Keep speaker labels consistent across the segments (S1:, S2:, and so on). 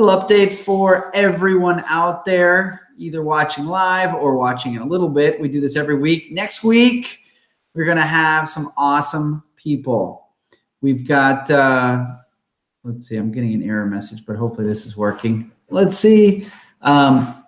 S1: little update for everyone out there, either watching live or watching in a little bit. We do this every week. Next week, we're going to have some awesome people. We've got, let's see, I'm getting an error message, but hopefully this is working. Let's see.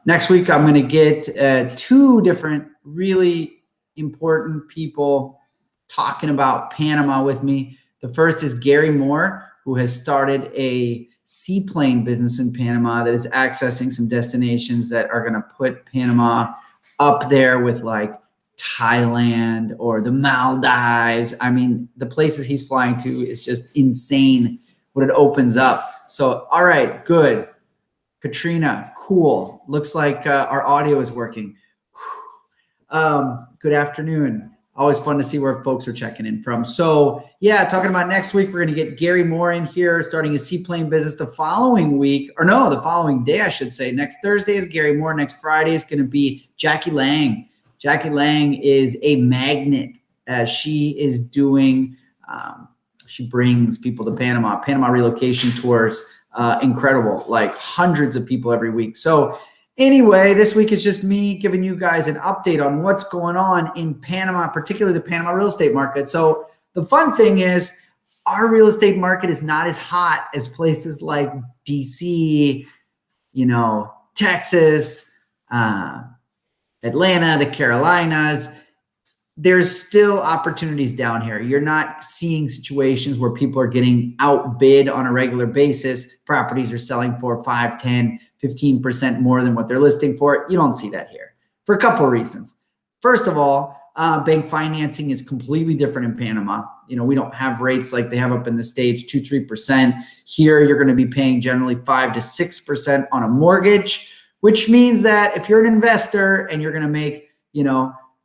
S1: Next week, I'm going to get two different really important people talking about Panama with me. The first is Gary Moore, who has started a seaplane business in Panama that is accessing some destinations that are going to put Panama up there with like Thailand or the Maldives. I mean, the places he's flying to is just insane what it opens up. So, all right, good. Katrina, cool. Looks like our audio is working. Good afternoon. Always fun to see where folks are checking in from. So yeah, talking about next week, we're going to get Gary Moore in here, starting a seaplane business the following week, or no, the following day, I should say. Next Thursday is Gary Moore. Next Friday is going to be Jackie Lang. Jackie Lang is a magnet. She is doing, she brings people to Panama relocation tours. Incredible, like hundreds of people every week. So anyway, this week is just me giving you guys an update on what's going on in Panama, particularly the Panama real estate market. So the fun thing is our real estate market is not as hot as places like DC, Texas, Atlanta, the Carolinas. There's still opportunities down here. You're not seeing situations where people are getting outbid on a regular basis. Properties are selling for 5, 10, 15% more than what they're listing for. You don't see that here for a couple of reasons. First of all, bank financing is completely different in Panama. We don't have rates like they have up in the States, 2-3%. Here, you're going to be paying generally 5 to 6% on a mortgage, which means that if you're an investor and you're going to make,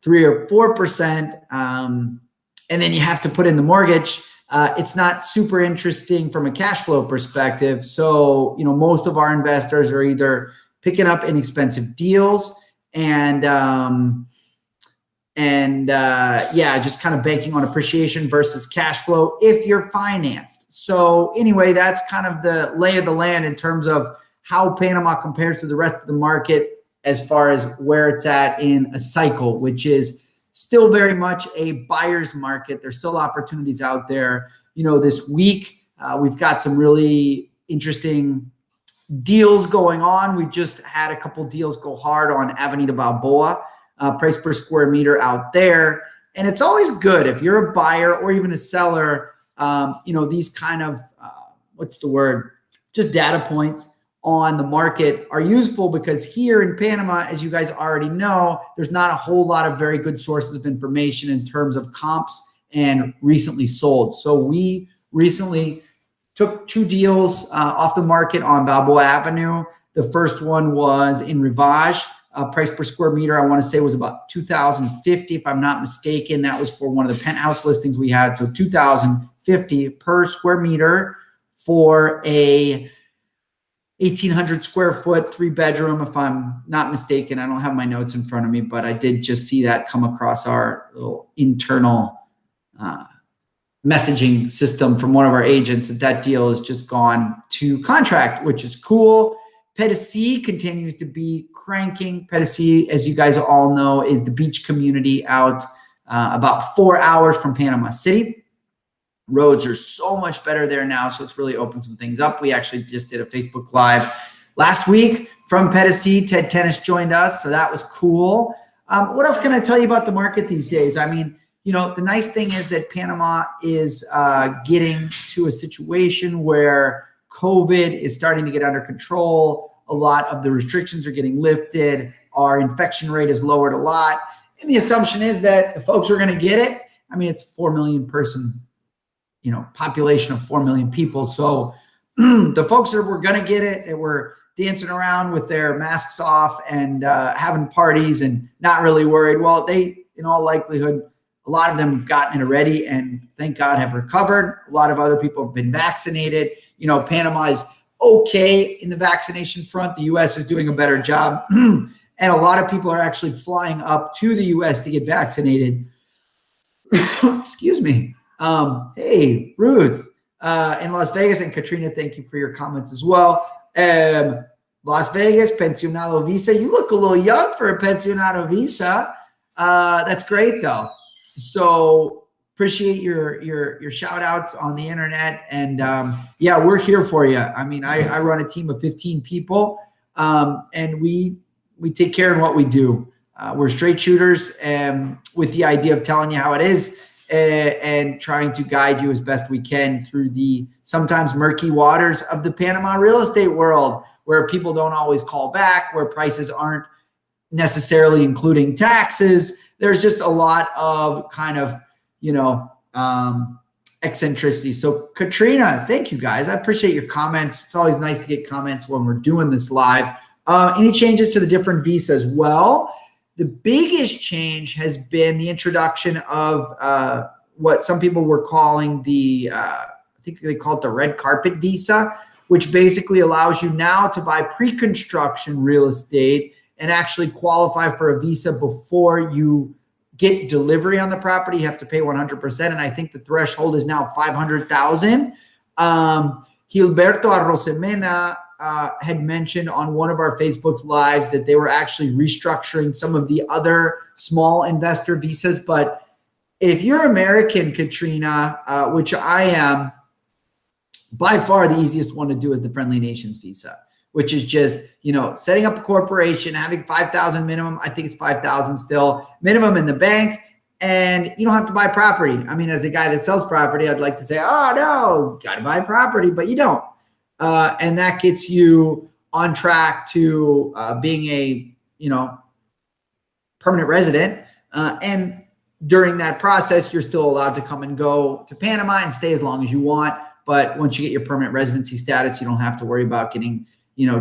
S1: 3 or 4%, and then you have to put in the mortgage, it's not super interesting from a cash flow perspective. So, most of our investors are either picking up inexpensive deals and just kind of banking on appreciation versus cash flow if you're financed. So anyway, that's kind of the lay of the land in terms of how Panama compares to the rest of the market as far as where it's at in a cycle, which is still very much a buyer's market. There's still opportunities out there. This week, we've got some really interesting deals going on. We just had a couple deals go hard on Avenida Balboa, price per square meter out there. And it's always good if you're a buyer or even a seller, these kind of, just data points on the market are useful, because here in Panama, as you guys already know, there's not a whole lot of very good sources of information in terms of comps and recently sold. So we recently took 2 deals off the market on Balboa Avenue. The first one was in Rivage. Price per square meter, I want to say, was about $2,050, if I'm not mistaken. That was for one of the penthouse listings we had. So $2,050 per square meter for a 1,800 square foot, 3-bedroom, if I'm not mistaken. I don't have my notes in front of me, but I did just see that come across our little internal messaging system from one of our agents that deal has just gone to contract, which is cool. Pedesee continues to be cranking. Pedesee, as you guys all know, is the beach community out about 4 hours from Panama City. Roads are so much better there now, so it's really opened some things up. We actually just did a Facebook Live last week from Pedesee. Ted Tennis joined us, so that was cool. What else can I tell you about the market these days? I mean, the nice thing is that Panama is getting to a situation where COVID is starting to get under control. A lot of the restrictions are getting lifted. Our infection rate is lowered a lot. And the assumption is that the folks are going to get it. I mean, it's 4 million person population of 4 million people. So the folks that were going to get it, that were dancing around with their masks off and having parties and not really worried, well, they, in all likelihood, a lot of them have gotten it already and thank God have recovered. A lot of other people have been vaccinated. Panama is okay in the vaccination front. The U.S. is doing a better job. And a lot of people are actually flying up to the U.S. to get vaccinated. Excuse me. Hey, Ruth, in Las Vegas, and Katrina, thank you for your comments as well. Las Vegas, pensionado visa. You look a little young for a pensionado visa. That's great though. So appreciate your shout outs on the internet. And yeah, we're here for you. I mean, I run a team of 15 people, and we take care of what we do. We're straight shooters, with the idea of telling you how it is, and trying to guide you as best we can through the sometimes murky waters of the Panama real estate world, where people don't always call back, where prices aren't necessarily including taxes. There's just a lot of kind of, eccentricity. So Katrina, thank you guys. I appreciate your comments. It's always nice to get comments when we're doing this live. Any changes to the different visas? Well, the biggest change has been the introduction of what some people were calling I think they call it the red carpet visa, which basically allows you now to buy pre-construction real estate and actually qualify for a visa before you get delivery on the property. You have to pay 100%. And I think the threshold is now 500,000. Gilberto Arrosemena had mentioned on one of our Facebook's lives that they were actually restructuring some of the other small investor visas. But if you're American, Katrina, which I am, by far the easiest one to do is the Friendly Nations visa, which is just, setting up a corporation, having 5,000 minimum. I think it's 5,000 still minimum in the bank. And you don't have to buy property. I mean, as a guy that sells property, I'd like to say, oh no, got to buy property, but you don't. And that gets you on track to being a, permanent resident. And during that process, you're still allowed to come and go to Panama and stay as long as you want. But once you get your permanent residency status, you don't have to worry about getting,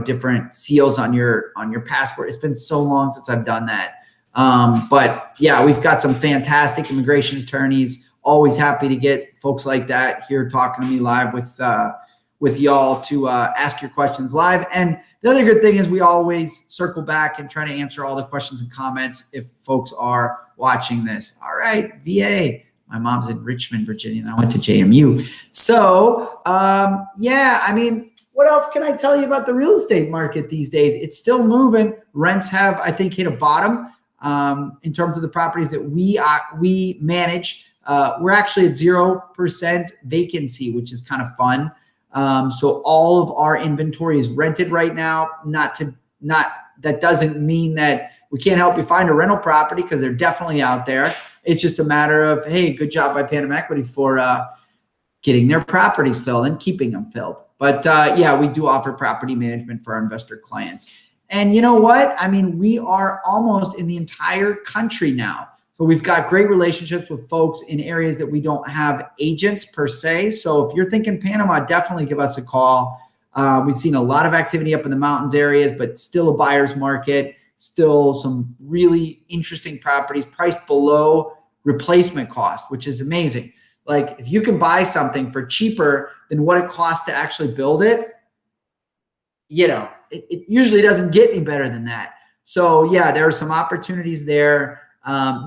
S1: different seals on your passport. It's been so long since I've done that. But yeah, we've got some fantastic immigration attorneys. Always happy to get folks like that here talking to me live with y'all to ask your questions live. And the other good thing is we always circle back and try to answer all the questions and comments if folks are watching this. All right, VA. My mom's in Richmond, Virginia, and I went to JMU. So yeah, I mean, what else can I tell you about the real estate market these days? It's still moving. Rents have, I think, hit a bottom in terms of the properties that we manage. We're actually at 0% vacancy, which is kind of fun. So all of our inventory is rented right now. That doesn't mean that we can't help you find a rental property, because they're definitely out there. It's just a matter of, hey, good job by Panama Equity for getting their properties filled and keeping them filled. But yeah, we do offer property management for our investor clients. And you know what? I mean, we are almost in the entire country now. So we've got great relationships with folks in areas that we don't have agents per se. So if you're thinking Panama, definitely give us a call. We've seen a lot of activity up in the mountains areas, but still a buyer's market, still some really interesting properties priced below replacement cost, which is amazing. Like if you can buy something for cheaper than what it costs to actually build it, it usually doesn't get any better than that. So yeah, there are some opportunities there.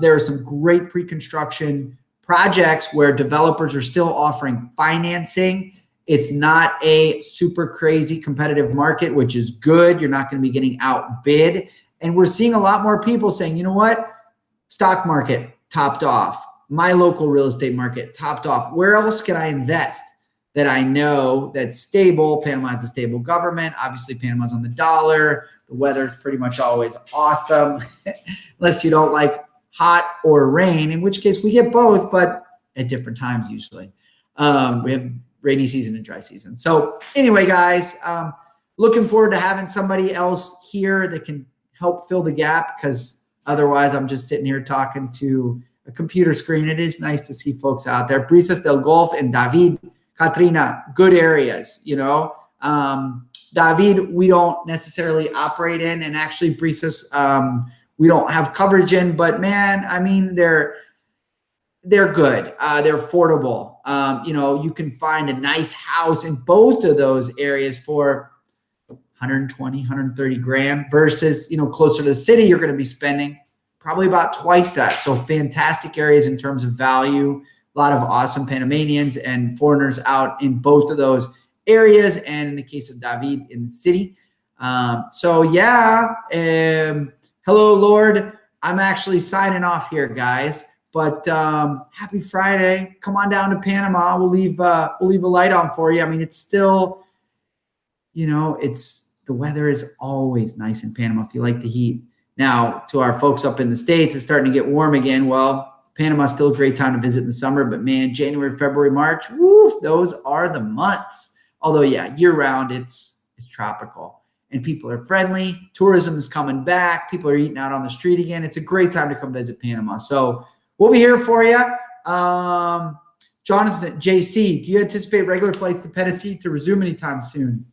S1: There are some great pre-construction projects where developers are still offering financing. It's not a super crazy competitive market, which is good. You're not going to be getting outbid. And we're seeing a lot more people saying, you know what? Stock market topped off. My local real estate market topped off. Where else can I invest that I know that's stable? Panama has a stable government. Obviously, Panama's on the dollar. The weather's pretty much always awesome, unless you don't like hot or rain, in which case we get both, but at different times usually. We have rainy season and dry season. So anyway, guys, looking forward to having somebody else here that can help fill the gap, because otherwise I'm just sitting here talking to a computer screen. It is nice to see folks out there. Brisas del Golf and David, Katrina, good areas, David, we don't necessarily operate in, and actually Brisas, we don't have coverage in, but man, I mean, they're good. They're affordable. You can find a nice house in both of those areas for 120, 130 grand versus, closer to the city, you're going to be spending probably about twice that. So fantastic areas in terms of value. A lot of awesome Panamanians and foreigners out in both of those areas, and in the case of David, in the city. So yeah, hello, Lord. I'm actually signing off here, guys. But happy Friday. Come on down to Panama. We'll leave a light on for you. I mean, it's still, the weather is always nice in Panama if you like the heat. Now, to our folks up in the States, it's starting to get warm again. Well, Panama's still a great time to visit in the summer, but man, January, February, March, woof, those are the months. Although, yeah, year round, it's tropical. And people are friendly. Tourism is coming back. People are eating out on the street again. It's a great time to come visit Panama. So we'll be here for you. Jonathan, JC, do you anticipate regular flights to Tennessee to resume anytime soon?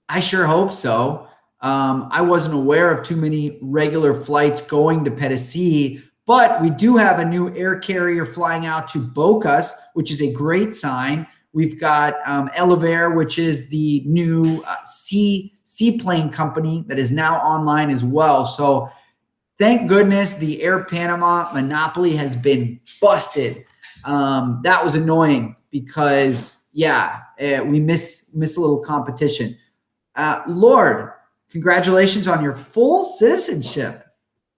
S1: I sure hope so. I wasn't aware of too many regular flights going to Tennessee, but we do have a new air carrier flying out to Bocas, which is a great sign. We've got Elevair, which is the new seaplane company that is now online as well. So thank goodness the Air Panama monopoly has been busted. That was annoying because, we miss a little competition. Lord, congratulations on your full citizenship,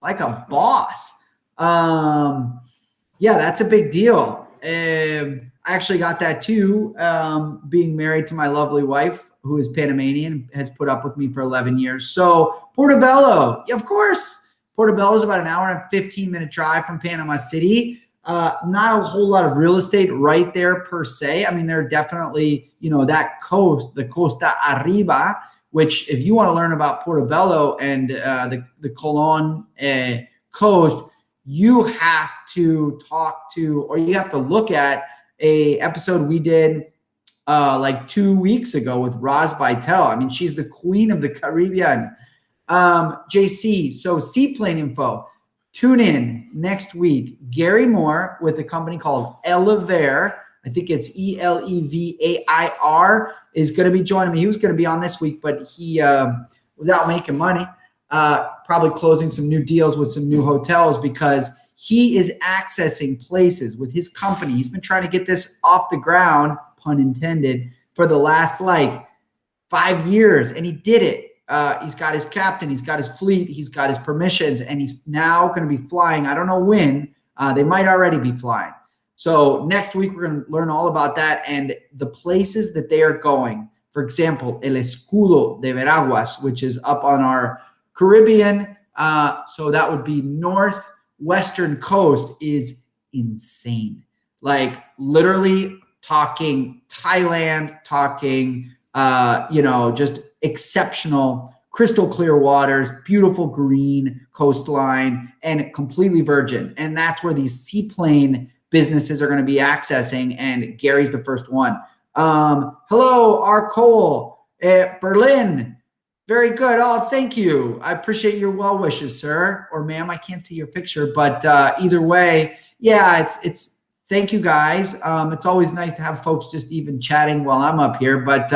S1: like a boss. That's a big deal. I actually got that too, being married to my lovely wife, who is Panamanian, has put up with me for 11 years. So Portobello, of course. Portobello is about an hour and 15-minute drive from Panama City. Not a whole lot of real estate right there per se. I mean, there are definitely, that coast, the Costa Arriba, which if you want to learn about Portobello and the Colon coast, you have to you have to look at a episode we did like 2 weeks ago with Roz Beitel. I mean, she's the queen of the Caribbean. JC, so seaplane info. Tune in next week. Gary Moore with a company called Elevair. I think it's Elevair is going to be joining me. He was going to be on this week, but he was out making money, probably closing some new deals with some new hotels because he is accessing places with his company. He's been trying to get this off the ground, pun intended, for the last 5 years, and he did it. He's got his captain, he's got his fleet, he's got his permissions, and he's now going to be flying. I don't know when. They might already be flying. So next week, we're going to learn all about that and the places that they are going. For example, El Escudo de Veraguas, which is up on our Caribbean. So that would be northwestern coast, is insane. Literally talking Thailand, talking, just exceptional, crystal clear waters, beautiful green coastline, and completely virgin. And that's where these seaplane businesses are going to be accessing. And Gary's the first one. Hello, R. Cole at Berlin. Very good. Oh, thank you. I appreciate your well wishes, sir, or ma'am. I can't see your picture, but either way, it's thank you guys. It's always nice to have folks just even chatting while I'm up here, but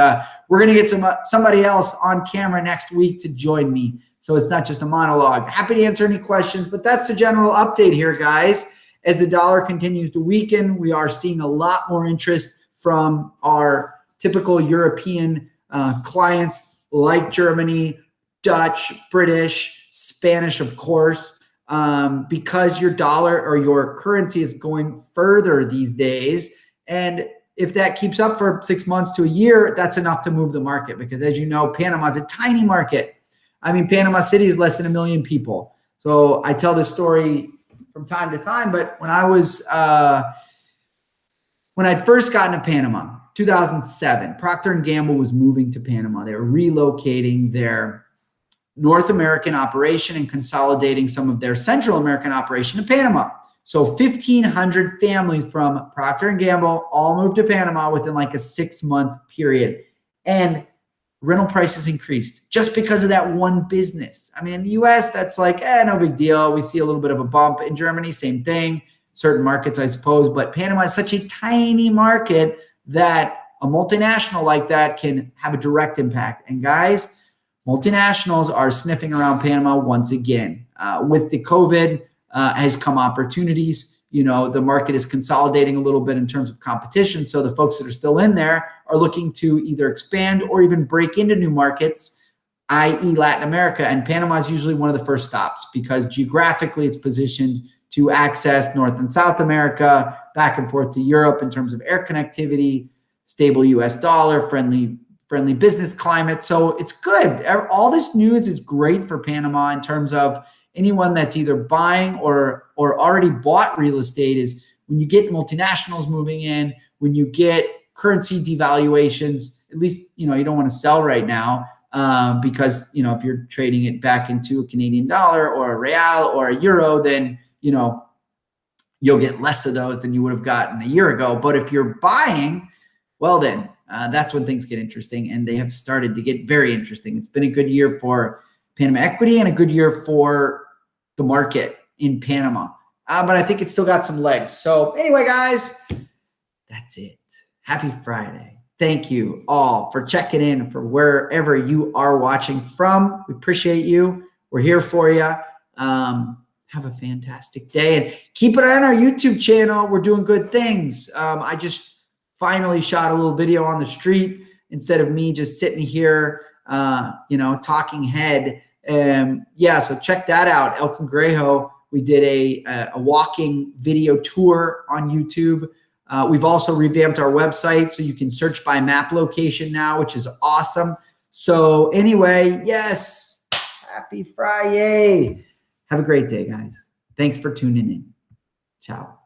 S1: we're going to get somebody else on camera next week to join me. So it's not just a monologue. Happy to answer any questions, but that's the general update here, guys. As the dollar continues to weaken, we are seeing a lot more interest from our typical European clients like Germany, Dutch, British, Spanish, of course, because your dollar or your currency is going further these days. And if that keeps up for 6 months to a year, that's enough to move the market because, as you know, Panama is a tiny market. I mean, Panama City is less than 1 million people. So I tell this story from time to time, but when I'd first gotten to Panama, 2007, Procter & Gamble was moving to Panama. They were relocating their North American operation and consolidating some of their Central American operation to Panama. So 1,500 families from Procter & Gamble all moved to Panama within a 6-month period. And rental prices increased just because of that one business. I mean, in the US, that's no big deal. We see a little bit of a bump. In Germany, same thing. Certain markets, I suppose. But Panama is such a tiny market that a multinational like that can have a direct impact. And guys, multinationals are sniffing around Panama once again. With the COVID has come opportunities. the market is consolidating a little bit in terms of competition. So the folks that are still in there are looking to either expand or even break into new markets, i.e. Latin America. And Panama is usually one of the first stops because geographically it's positioned to access North and South America, back and forth to Europe in terms of air connectivity, stable US dollar, friendly business climate. So it's good. All this news is great for Panama in terms of anyone that's either buying or already bought real estate. Is when you get multinationals moving in, when you get currency devaluations, at least, you don't want to sell right now because, if you're trading it back into a Canadian dollar or a real or a euro, then, you'll get less of those than you would have gotten a year ago. But if you're buying, well, then that's when things get interesting, and they have started to get very interesting. It's been a good year for Panama Equity and a good year for the market in Panama. But I think it's still got some legs. So anyway, guys, that's it. Happy Friday. Thank you all for checking in for wherever you are watching from. We appreciate you. We're here for you. Have a fantastic day, and keep an eye on our YouTube channel. We're doing good things. I just finally shot a little video on the street instead of me just sitting here, talking head. So check that out. El Congrejo. We did a walking video tour on YouTube. We've also revamped our website so you can search by map location now, which is awesome. So anyway, yes, happy Friday. Have a great day, guys. Thanks for tuning in. Ciao.